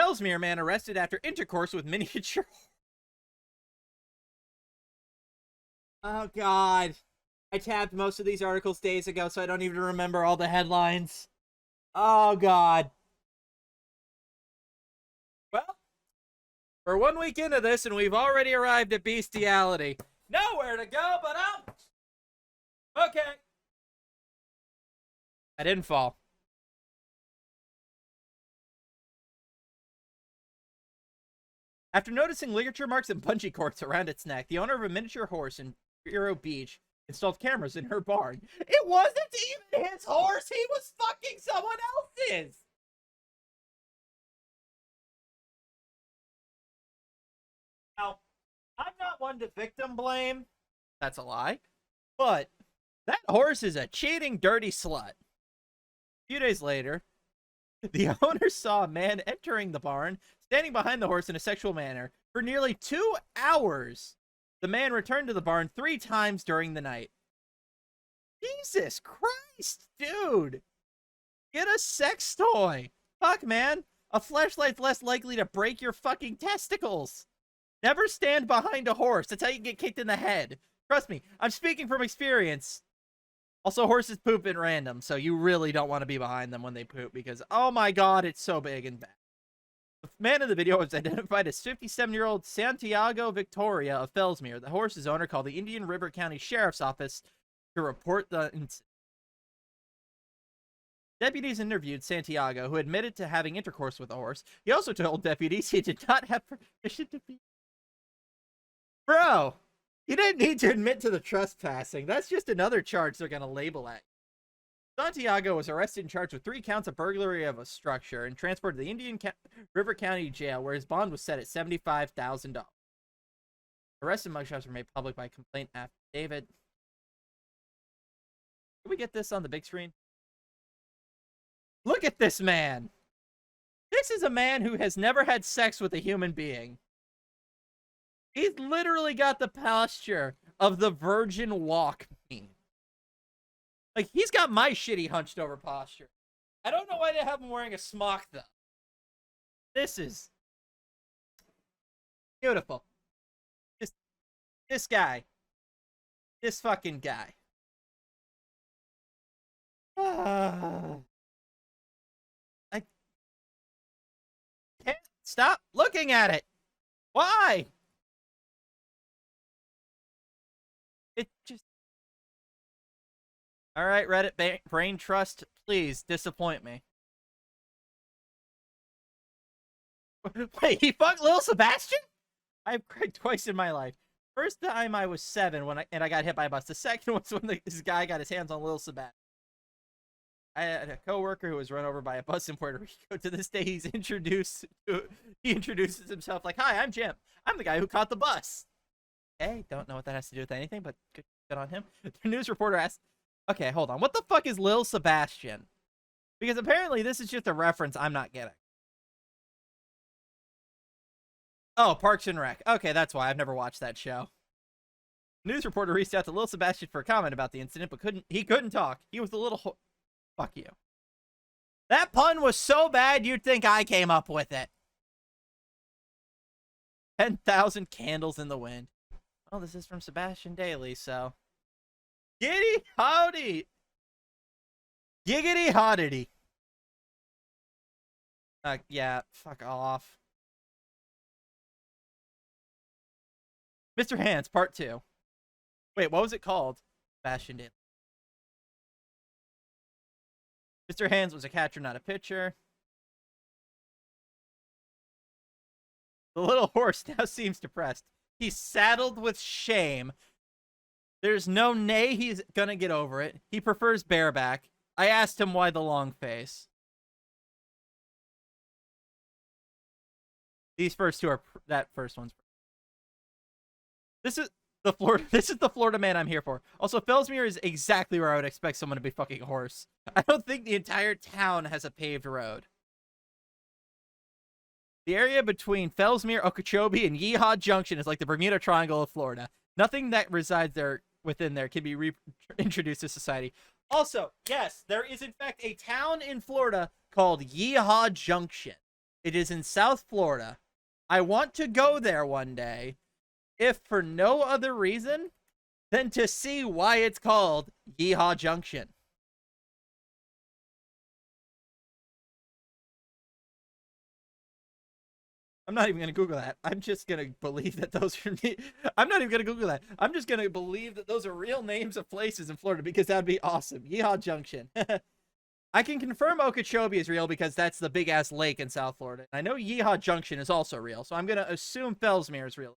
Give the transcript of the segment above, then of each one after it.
Fellsmere man arrested after intercourse with miniature. Oh, God. I tabbed most of these articles days ago, so I don't even remember all the headlines. Oh, God. Well, we're 1 week into this, and we've already arrived at bestiality. Nowhere to go but up! Okay. I didn't fall. After noticing ligature marks and bungee cords around its neck, the owner of a miniature horse in Vero Beach installed cameras in her barn. It wasn't even his horse! He was fucking someone else's! Now, I'm not one to victim blame. That's a lie. But that horse is a cheating, dirty slut. A few days later, the owner saw a man entering the barn, standing behind the horse in a sexual manner. For nearly 2 hours, the man returned to the barn 3 times during the night. Jesus Christ, dude. Get a sex toy. Fuck, man. A fleshlight's less likely to break your fucking testicles. Never stand behind a horse. That's how you get kicked in the head. Trust me, I'm speaking from experience. Also, horses poop at random, so you really don't want to be behind them when they poop because, oh my God, it's so big and bad. The man in the video was identified as 57-year-old Santiago Victoria of Fellsmere. The horse's owner called the Indian River County Sheriff's Office to report the incident. Deputies interviewed Santiago, who admitted to having intercourse with the horse. He also told deputies he did not have permission to be... Bro, you didn't need to admit to the trespassing. That's just another charge they're going to label at you. Santiago was arrested and charged with 3 counts of burglary of a structure and transported to the Indian River County Jail, where his bond was set at $75,000. Arrest and mugshots were made public by complaint affidavit. Can we get this on the big screen? Look at this man. This is a man who has never had sex with a human being. He's literally got the posture of the virgin walk meme. Like, he's got my shitty hunched over posture. I don't know why they have him wearing a smock, though. This is beautiful. This guy. This fucking guy. I can't stop looking at it. Why? It just... Alright, Reddit Brain Trust, please disappoint me. Wait, he fucked Lil Sebastian? I've cried twice in my life. First time I was 7 when I got hit by a bus. The second was when this guy got his hands on Lil Sebastian. I had a coworker who was run over by a bus in Puerto Rico. To this day, he introduces himself like, "Hi, I'm Jim. I'm the guy who caught the bus." Hey, don't know what that has to do with anything, but good on him. The news reporter asked, okay, hold on. What the fuck is Lil Sebastian? Because apparently this is just a reference I'm not getting. Oh, Parks and Rec. Okay, that's why. I've never watched that show. News reporter reached out to Lil Sebastian for a comment about the incident, but he couldn't talk. He was a little... Fuck you. That pun was so bad you'd think I came up with it. 10,000 candles in the wind. Oh, this is from Sebastian Daily, so... Giddy howdy! Giggity hoddity. Yeah, fuck off. Mr. Hands, Part 2. Wait, what was it called? Sebastian Daily. Mr. Hands was a catcher, not a pitcher. The little horse now seems depressed. He's saddled with shame. There's no nay he's gonna get over it. He prefers bareback. I asked him why the long face. These first two are... That first one's... This is the Florida man I'm here for. Also, Fellsmere is exactly where I would expect someone to be fucking a horse. I don't think the entire town has a paved road. The area between Fellsmere, Okeechobee, and Yeehaw Junction is like the Bermuda Triangle of Florida. Nothing that resides there within there can be reintroduced to society. Also, yes, there is in fact a town in Florida called Yeehaw Junction. It is in South Florida. I want to go there one day, if for no other reason than to see why it's called Yeehaw Junction. I'm not even going to Google that. I'm just going to believe that those are. I'm not even going to Google that. I'm just going to believe that those are real names of places in Florida because that'd be awesome. Yeehaw Junction. I can confirm Okeechobee is real because that's the big ass lake in South Florida. I know Yeehaw Junction is also real, so I'm going to assume Fellsmere is real.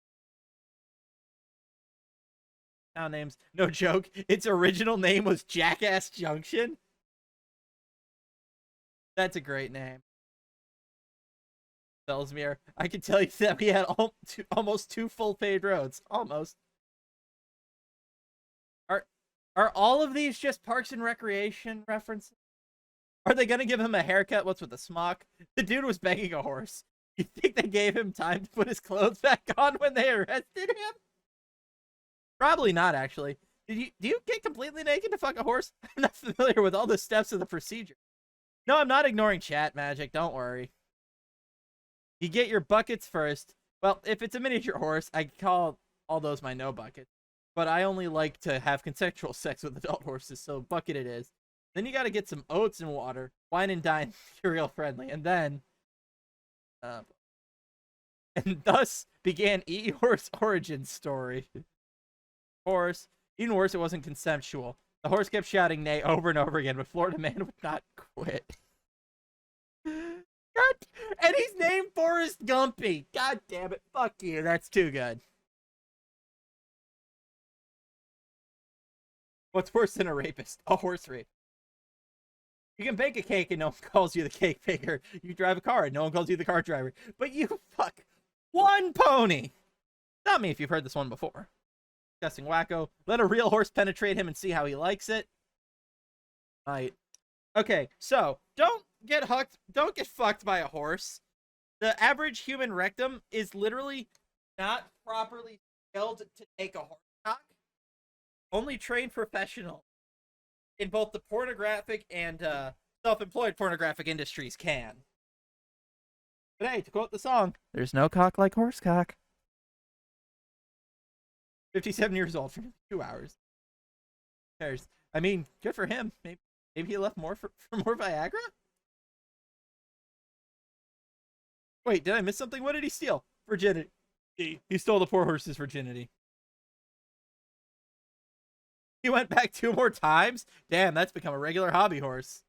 Town names. No joke. Its original name was Jackass Junction. That's a great name. Fellsmere. I can tell you that we had almost 2 full paved roads. Almost. Are all of these just Parks and Recreation references? Are they gonna give him a haircut? What's with the smock? The dude was begging a horse. You think they gave him time to put his clothes back on when they arrested him? Probably not, actually. Do you get completely naked to fuck a horse? I'm not familiar with all the steps of the procedure. No, I'm not ignoring chat magic. Don't worry. You get your buckets first. Well, if it's a miniature horse, I call all those my no buckets. But I only like to have consensual sex with adult horses, so bucket it is. Then you gotta get some oats and water. Wine and dine, cereal friendly. And then... and thus began E-Horse origin story. Horse. Even worse, it wasn't consensual. The horse kept shouting nay over and over again, but Florida man would not quit. God, and he's named Forrest Gumpy. God damn it. Fuck you. That's too good. What's worse than a rapist? A horse rape. You can bake a cake and no one calls you the cake baker. You drive a car and no one calls you the car driver. But you fuck one pony. Not me if you've heard this one before. Disgusting wacko. Let a real horse penetrate him and see how he likes it. Right. Okay, so don't get fucked by a horse. The average human rectum is literally not properly skilled to take a horse cock. Only trained professionals in both the pornographic and self-employed pornographic industries can. But hey, to quote the song, there's no cock like horse cock. 57 years old for 2 hours. I mean, good for him. Maybe he left more for more Viagra? Wait, did I miss something? What did he steal? Virginity. He stole the poor horse's virginity. He went back 2 more times? Damn, that's become a regular hobby horse.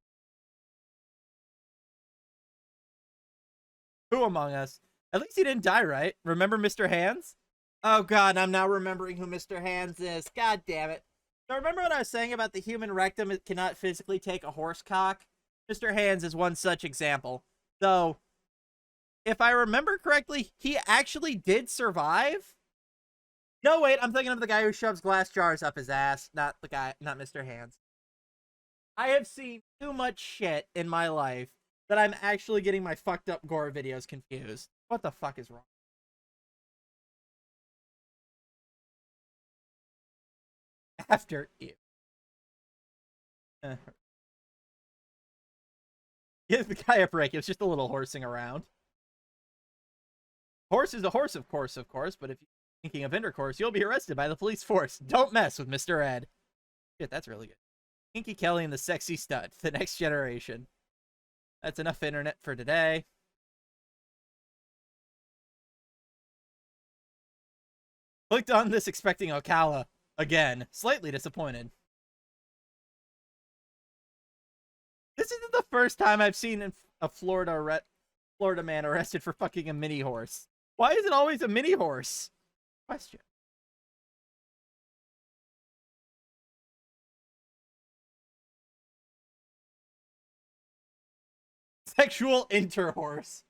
Who among us? At least he didn't die, right? Remember Mr. Hands? Oh god, I'm now remembering who Mr. Hands is. God damn it. So remember what I was saying about the human rectum? It cannot physically take a horse cock? Mr. Hands is one such example. Though, if I remember correctly, he actually did survive. No, wait, I'm thinking of the guy who shoves glass jars up his ass. Not Mr. Hands. I have seen too much shit in my life that I'm actually getting my fucked up gore videos confused. What the fuck is wrong? After you. Give the guy a break. It was just a little horsing around. Horse is a horse, of course, but if you're thinking of intercourse, you'll be arrested by the police force. Don't mess with Mr. Ed. Shit, that's really good. Kinky Kelly and the Sexy Stud, the next generation. That's enough internet for today. Clicked on this expecting Ocala. Again, slightly disappointed. This isn't the first time I've seen a Florida man arrested for fucking a mini horse. Why is it always a mini horse? Question. Sexual interhorse.